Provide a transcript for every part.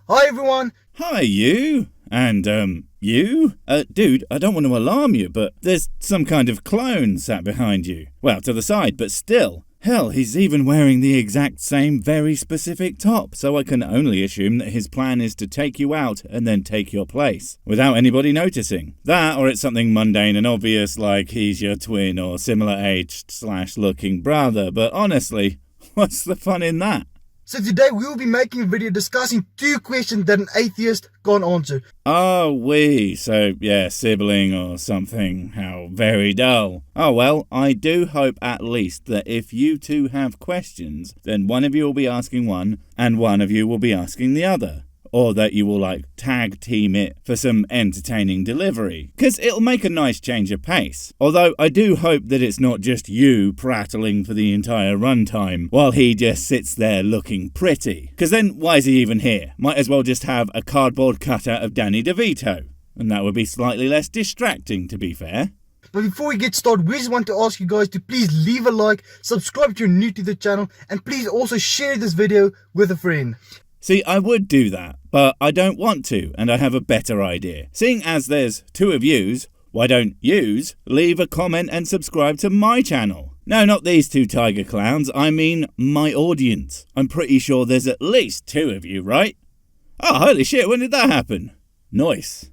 Hi everyone! Hi, you. And, you? Dude, I don't want to alarm you, but there's some kind of clone sat behind you. Well, to the side, but still. Hell, he's even wearing the exact same very specific top, so I can only assume that his plan is to take you out and then take your place, without anybody noticing. That, or it's something mundane and obvious like he's your twin or similar-aged/looking brother, but honestly, what's the fun in that? So today we will be making a video discussing 2 questions that an atheist can't answer. Oh, so yeah, sibling or something, how very dull. Oh well, I do hope at least that if you two have questions, then one of you will be asking one, and one of you will be asking the other. Or that you will tag team it for some entertaining delivery. Because it'll make a nice change of pace. Although I do hope that it's not just you prattling for the entire runtime while he just sits there looking pretty. Because then why is he even here? Might as well just have a cardboard cutout of Danny DeVito. And that would be slightly less distracting, to be fair. But before we get started, we just want to ask you guys to please leave a like, subscribe if you're new to the channel, and please also share this video with a friend. See, I would do that, but I don't want to, and I have a better idea. Seeing as there's 2 of yous, why don't yous leave a comment and subscribe to my channel? No, not these 2 tiger clowns, I mean my audience. I'm pretty sure there's at least 2 of you, right? Oh, holy shit, when did that happen? Nice.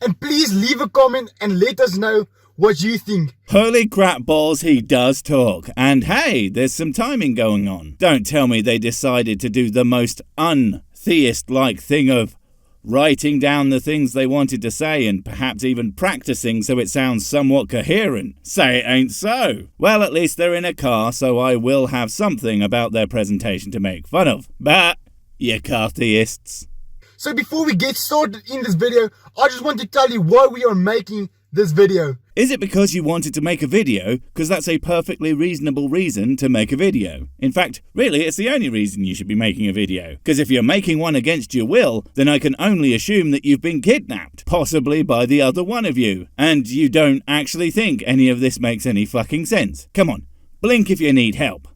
And please leave a comment and let us know what you think. Holy crap balls, he does talk. And hey, there's some timing going on. Don't tell me they decided to do the most un-theist-like thing of writing down the things they wanted to say and perhaps even practicing so it sounds somewhat coherent. Say it ain't so. Well, at least they're in a car, so I will have something about their presentation to make fun of. But, you car theists. So before we get started in this video, I just want to tell you why we are making this video. Is it because you wanted to make a video? Because that's a perfectly reasonable reason to make a video. In fact, really, it's the only reason you should be making a video. Because if you're making one against your will, then I can only assume that you've been kidnapped. Possibly by the other one of you. And you don't actually think any of this makes any fucking sense. Come on, blink if you need help.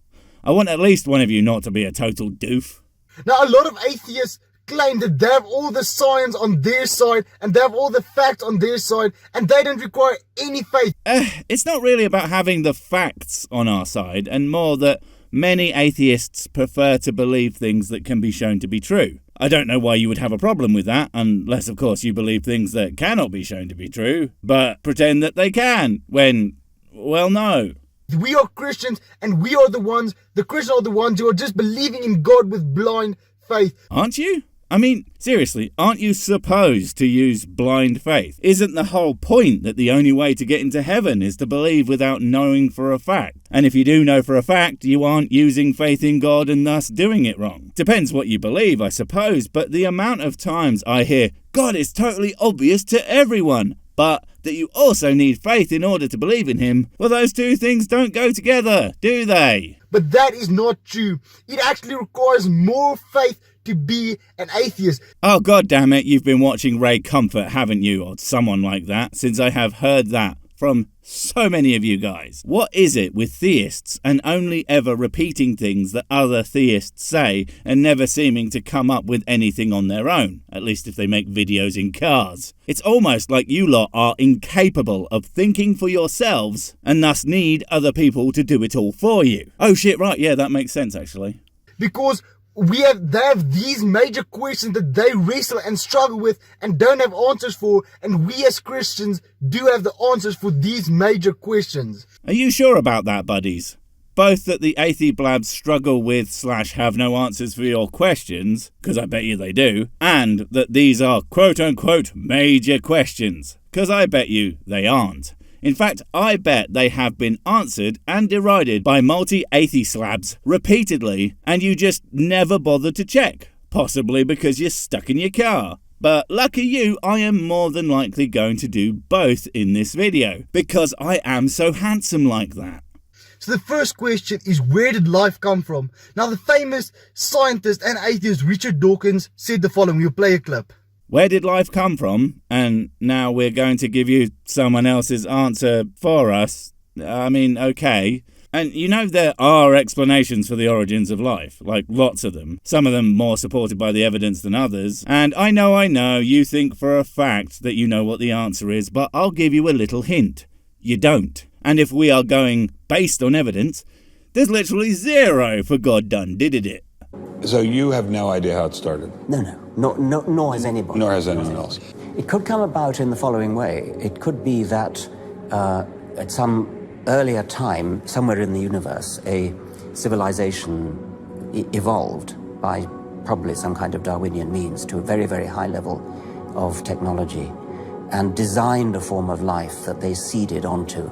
I want at least one of you not to be a total doof. Now, a lot of atheists claim that they have all the science on their side and they have all the facts on their side and they don't require any faith. It's not really about having the facts on our side, and more that many atheists prefer to believe things that can be shown to be true. I don't know why you would have a problem with that, unless of course you believe things that cannot be shown to be true, but pretend that they can, when, well, no. We are Christians and we are the Christians are the ones who are just believing in God with blind faith. Aren't you? I mean, seriously, aren't you supposed to use blind faith? Isn't the whole point that the only way to get into heaven is to believe without knowing for a fact? And if you do know for a fact, you aren't using faith in God and thus doing it wrong. Depends what you believe, I suppose, but the amount of times I hear, God is totally obvious to everyone, but that you also need faith in order to believe in him, well, those 2 things don't go together, do they? But that is not true. It actually requires more faith to be an atheist. Oh, god damn it, you've been watching Ray Comfort, haven't you, or someone like that, since I have heard that from so many of you guys. What is it with theists and only ever repeating things that other theists say and never seeming to come up with anything on their own, at least if they make videos in cars? It's almost like you lot are incapable of thinking for yourselves and thus need other people to do it all for you. Oh shit, right, yeah, that makes sense actually. Because they have these major questions that they wrestle and struggle with and don't have answers for, and we as Christians do have the answers for these major questions. Are you sure about that, buddies? Both that the athi-blabs struggle with / have no answers for your questions, because I bet you they do, and that these are quote-unquote major questions, because I bet you they aren't. In fact, I bet they have been answered and derided by multi-athi-slabs repeatedly, and you just never bothered to check, possibly because you're stuck in your car. But lucky you, I am more than likely going to do both in this video, because I am so handsome like that. So the first question is, where did life come from? Now, the famous scientist and atheist Richard Dawkins said the following. We'll play a clip. Where did life come from? And now we're going to give you someone else's answer for us. I mean, okay. And you know there are explanations for the origins of life, like lots of them. Some of them more supported by the evidence than others. And I know, you think for a fact that you know what the answer is, but I'll give you a little hint. You don't. And if we are going based on evidence, there's literally zero for God done did it. So you have no idea how it started? No, nor has anybody. Nor has anyone else. It could come about in the following way. It could be that at some earlier time, somewhere in the universe, a civilization evolved by probably some kind of Darwinian means to a very, very high level of technology and designed a form of life that they seeded onto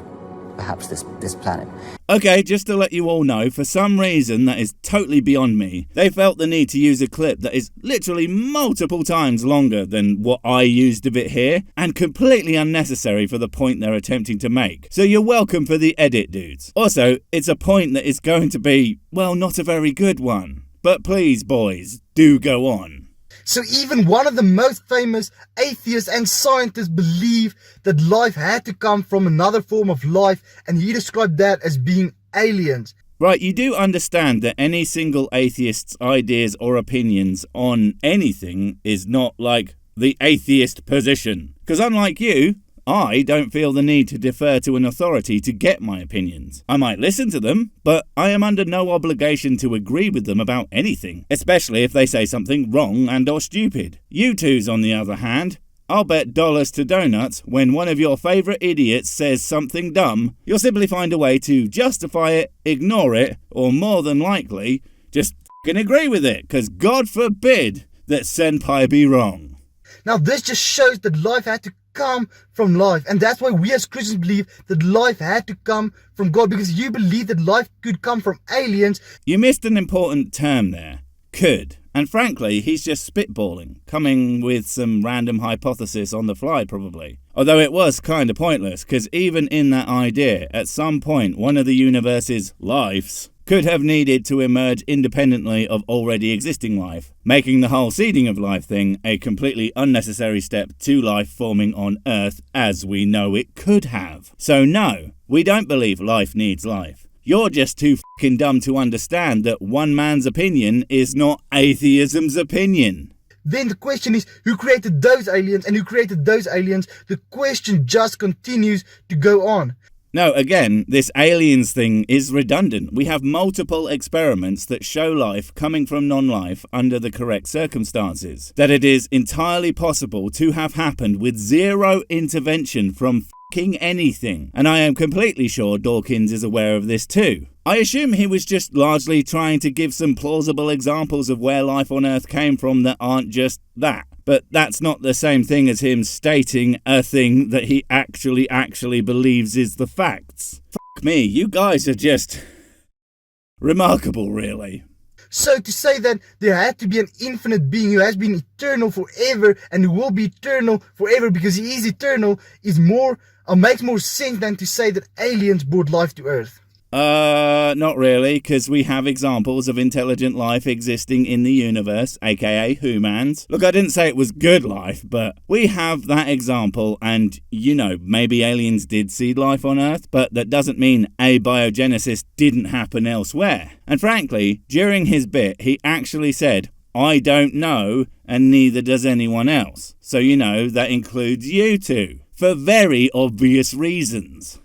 perhaps this planet. Okay, just to let you all know, for some reason that is totally beyond me, they felt the need to use a clip that is literally multiple times longer than what I used of it here, and completely unnecessary for the point they're attempting to make. So you're welcome for the edit, dudes. Also, it's a point that is going to be, well, not a very good one. But please, boys, do go on. So even one of the most famous atheists and scientists believe that life had to come from another form of life, and he described that as being aliens. Right, you do understand that any single atheist's ideas or opinions on anything is not like the atheist position. Because unlike you, I don't feel the need to defer to an authority to get my opinions. I might listen to them, but I am under no obligation to agree with them about anything, especially if they say something wrong and or stupid. You twos, on the other hand, I'll bet dollars to donuts when one of your favourite idiots says something dumb, you'll simply find a way to justify it, ignore it, or more than likely, just f***ing agree with it, because God forbid that senpai be wrong. Now this just shows that life had to come from life, and that's why we as Christians believe that life had to come from God, because you believe that life could come from aliens. You missed an important term there. Could. And frankly, he's just spitballing, coming with some random hypothesis on the fly probably. Although it was kind of pointless, because even in that idea, at some point one of the universe's lives could have needed to emerge independently of already existing life, making the whole seeding of life thing a completely unnecessary step to life forming on Earth as we know it could have. So no, we don't believe life needs life. You're just too f***ing dumb to understand that one man's opinion is not atheism's opinion. Then the question is, who created those aliens and who created those aliens? The question just continues to go on. No, again, this aliens thing is redundant. We have multiple experiments that show life coming from non-life under the correct circumstances. That it is entirely possible to have happened with zero intervention from f***ing anything. And I am completely sure Dawkins is aware of this too. I assume he was just largely trying to give some plausible examples of where life on Earth came from that aren't just that. But that's not the same thing as him stating a thing that he actually believes is the facts. Fuck me, you guys are just remarkable, really. So to say that there had to be an infinite being who has been eternal forever and who will be eternal forever because he is eternal is more, or makes more sense than to say that aliens brought life to Earth. Not really, because we have examples of intelligent life existing in the universe, aka humans. Look, I didn't say it was good life, but we have that example, and, you know, maybe aliens did seed life on Earth, but that doesn't mean abiogenesis didn't happen elsewhere. And frankly, during his bit, he actually said, I don't know, and neither does anyone else. So, you know, that includes you two, for very obvious reasons.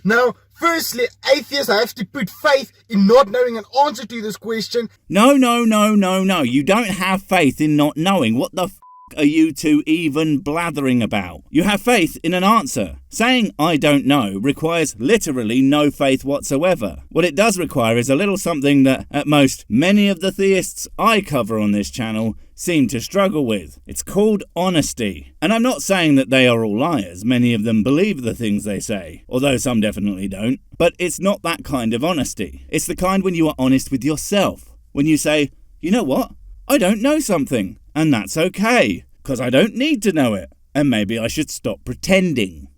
Now, firstly, atheists have to put faith in not knowing an answer to this question. No. You don't have faith in not knowing. What the f*** are you two even blathering about? You have faith in an answer. Saying I don't know requires literally no faith whatsoever. What it does require is a little something that, at most, many of the theists I cover on this channel seem to struggle with. It's called honesty. And I'm not saying that they are all liars. Many of them believe the things they say, although some definitely don't. But it's not that kind of honesty. It's the kind when you are honest with yourself. When you say, you know what? I don't know something. And that's okay, because I don't need to know it. And maybe I should stop pretending.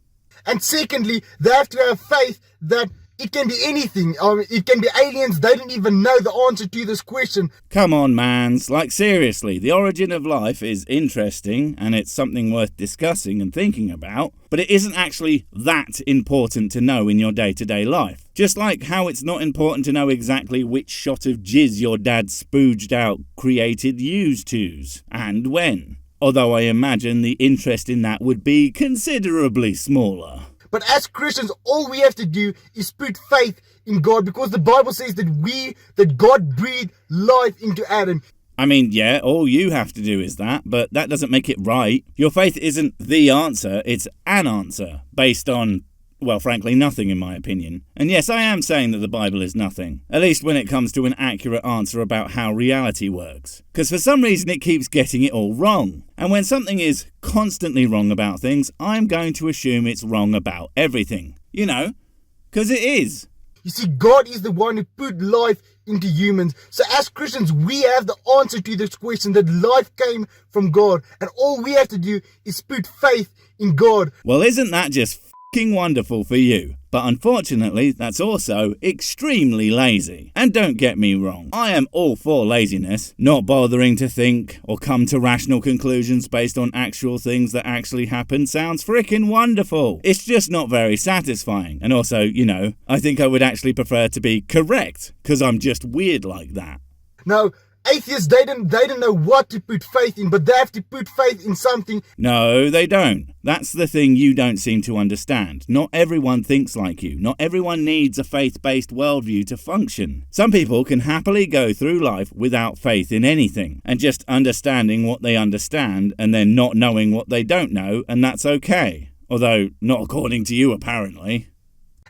And secondly, they have to have faith that It can be anything. It can be aliens. They don't even know the answer to this question. Come on, mans. Like, seriously, the origin of life is interesting and it's something worth discussing and thinking about, but it isn't actually that important to know in your day-to-day life. Just like how it's not important to know exactly which shot of jizz your dad spooged out created used tos, and when. Although I imagine the interest in that would be considerably smaller. But as Christians, all we have to do is put faith in God, because the Bible says that God breathed life into Adam. I mean, yeah, all you have to do is that, but that doesn't make it right. Your faith isn't the answer, it's an answer, based on, well, frankly, nothing in my opinion. And yes, I am saying that the Bible is nothing, at least when it comes to an accurate answer about how reality works. Because for some reason it keeps getting it all wrong. And when something is constantly wrong about things, I'm going to assume it's wrong about everything. You know, because it is. You see, God is the one who put life into humans. So as Christians, we have the answer to this question, that life came from God. And all we have to do is put faith in God. Well, isn't that just f***ing wonderful for you? But unfortunately, that's also extremely lazy. And don't get me wrong, I am all for laziness, not bothering to think or come to rational conclusions based on actual things that actually happen sounds frickin' wonderful. It's just not very satisfying. And also, you know, I think I would actually prefer to be correct, because I'm just weird like that. Now, atheists, they don't know what to put faith in, but they have to put faith in something. No, they don't. That's the thing you don't seem to understand. Not everyone thinks like you. Not everyone needs a faith-based worldview to function. Some people can happily go through life without faith in anything, and just understanding what they understand, and then not knowing what they don't know, and that's okay. Although, not according to you, apparently.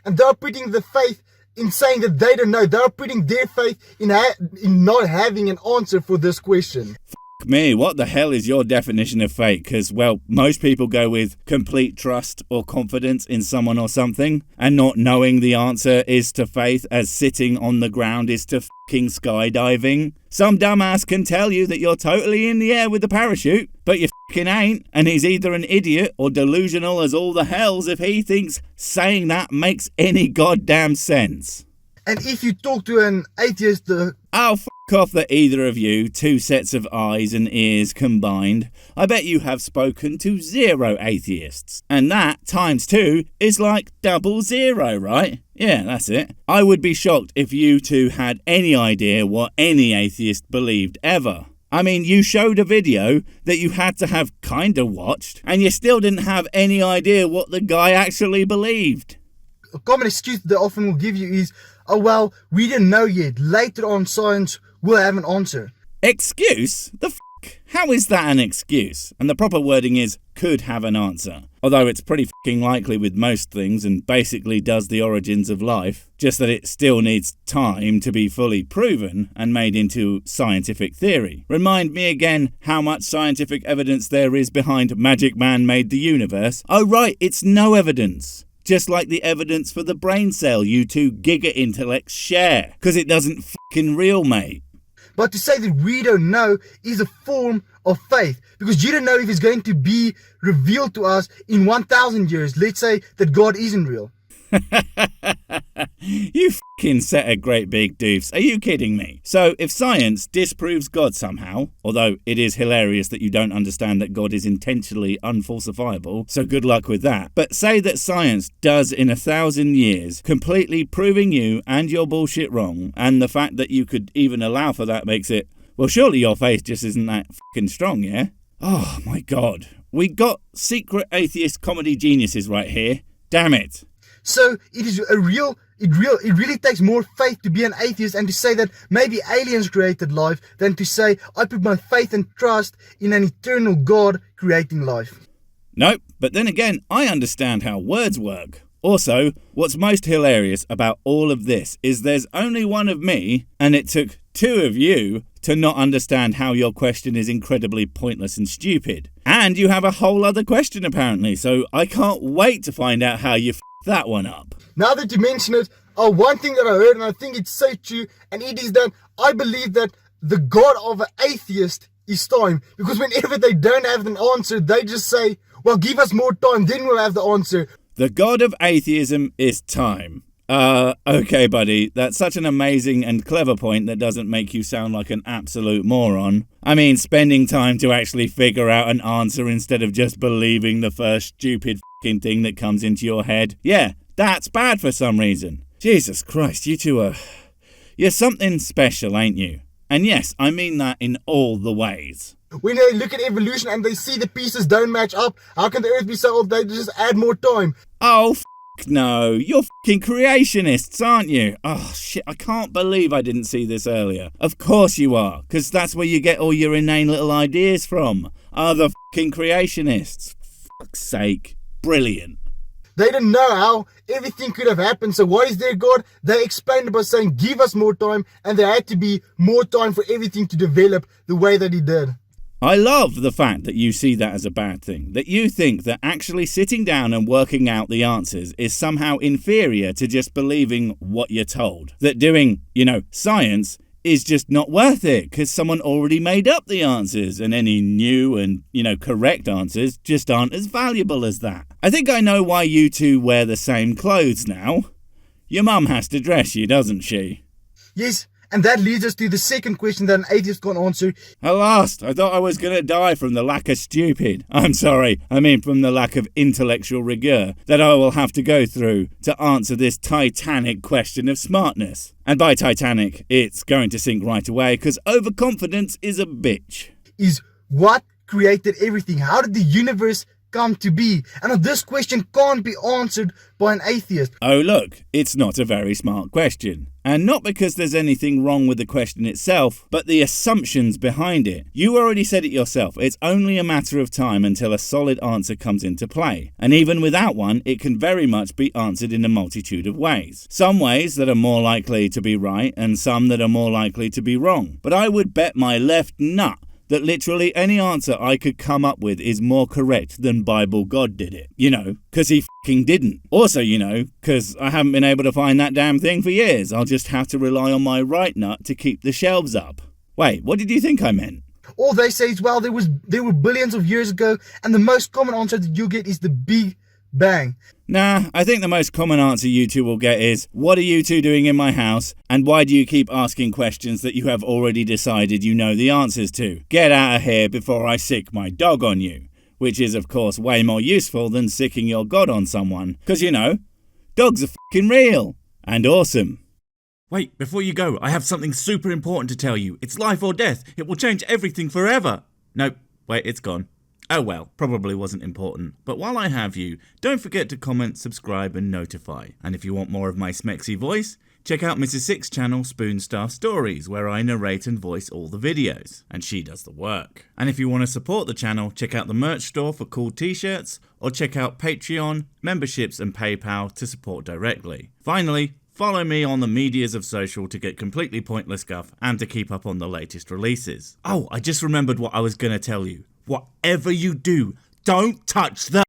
And they're putting the faith in saying that they don't know. They're putting their faith in not having an answer for this question. F*** me, what the hell is your definition of faith? Because, well, most people go with complete trust or confidence in someone or something, and not knowing the answer is to faith as sitting on the ground is to f***ing skydiving. Some dumbass can tell you that you're totally in the air with the parachute, but you f***ing ain't, and he's either an idiot or delusional as all the hells if he thinks saying that makes any goddamn sense. And if you talk to an atheist, Oh, f*** off that either of you, two sets of eyes and ears combined, I bet you have spoken to 0 atheists. And that, times 2, is like 00, right? Yeah, that's it. I would be shocked if you two had any idea what any atheist believed ever. I mean, you showed a video that you had to have kinda watched, and you still didn't have any idea what the guy actually believed. a common excuse they often will give you is, oh well, we didn't know yet. Later on, science will have an answer. Excuse? The f***? How is that an excuse? And the proper wording is, could have an answer. Although it's pretty f***ing likely with most things and basically does the origins of life, just that it still needs time to be fully proven and made into scientific theory. Remind me again how much scientific evidence there is behind Magic Man made the universe. Oh right, it's no evidence. Just like the evidence for the brain cell you two giga intellects share. Because it doesn't f***ing real, mate. But to say that we don't know is a form of faith, because you don't know if it's going to be revealed to us in 1,000 years. Let's say that God isn't real. You f***ing set a great big doofs. Are you kidding me? So, if science disproves God somehow, although it is hilarious that you don't understand that God is intentionally unfalsifiable, so good luck with that. But say that science does in 1,000 years, completely proving you and your bullshit wrong, and the fact that you could even allow for that makes it, well, surely your faith just isn't that f***ing strong, yeah? Oh my god. We got secret atheist comedy geniuses right here. Damn it. So it really takes more faith to be an atheist and to say that maybe aliens created life than to say I put my faith and trust in an eternal God creating life. Nope, but then again, I understand how words work. Also, what's most hilarious about all of this is there's only one of me, and it took 2 of you to not understand how your question is incredibly pointless and stupid. And you have a whole other question apparently, so I can't wait to find out how you that one up. Now that you mention it, one thing that I heard, and I think it's so true, and it is that I believe that the God of an atheist is time. Because whenever they don't have an answer, they just say, well, give us more time, then we'll have the answer. The God of atheism is time. Okay, buddy, that's such an amazing and clever point that doesn't make you sound like an absolute moron. I mean, spending time to actually figure out an answer instead of just believing the first stupid f***ing thing that comes into your head. Yeah, that's bad for some reason. Jesus Christ, you two are... You're something special, ain't you? And yes, I mean that in all the ways. When they look at evolution and they see the pieces don't match up, how can the Earth be so old? They just add more time. Oh, no, you're f***ing creationists, aren't you? Oh, shit, I can't believe I didn't see this earlier. Of course you are, because that's where you get all your inane little ideas from. Are the f***ing creationists. Fuck's sake. Brilliant. They didn't know how everything could have happened, so what is their God? They explained it by saying, give us more time, and there had to be more time for everything to develop the way that it did. I love the fact that you see that as a bad thing, that you think that actually sitting down and working out the answers is somehow inferior to just believing what you're told. That doing, science is just not worth it because someone already made up the answers and any new and, correct answers just aren't as valuable as that. I think I know why you two wear the same clothes now. Your mum has to dress you, doesn't she? Yes. And that leads us to the second question that an atheist can't answer. At last, I thought I was going to die from the lack of from the lack of intellectual rigour that I will have to go through to answer this titanic question of smartness. And by titanic, it's going to sink right away because overconfidence is a bitch. Is what created everything? How did the universe come to be? And this question can't be answered by an atheist. Oh look, it's not a very smart question. And not because there's anything wrong with the question itself, but the assumptions behind it. You already said it yourself, it's only a matter of time until a solid answer comes into play. And even without one, it can very much be answered in a multitude of ways. Some ways that are more likely to be right, and some that are more likely to be wrong. But I would bet my left nut that literally any answer I could come up with is more correct than Bible God did it. Because he f***ing didn't. Also, because I haven't been able to find that damn thing for years. I'll just have to rely on my right nut to keep the shelves up. Wait, what did you think I meant? All they say is, well, there were billions of years ago, and the most common answer that you get is the Big Bang. Nah, I think the most common answer you two will get is, what are you two doing in my house? And why do you keep asking questions that you have already decided you know the answers to? Get out of here before I sick my dog on you. Which is, of course, way more useful than sicking your God on someone. Because, dogs are f***ing real. And awesome. Wait, before you go, I have something super important to tell you. It's life or death. It will change everything forever. Nope, wait, it's gone. Oh well, probably wasn't important. But while I have you, don't forget to comment, subscribe and notify. And if you want more of my smexy voice, check out Mrs. Six's channel Spoonstaff Stories, where I narrate and voice all the videos, and she does the work. And if you want to support the channel, check out the merch store for cool t-shirts, or check out Patreon, memberships and PayPal to support directly. Finally, follow me on the medias of social to get completely pointless guff and to keep up on the latest releases. Oh, I just remembered what I was going to tell you. Whatever you do, don't touch the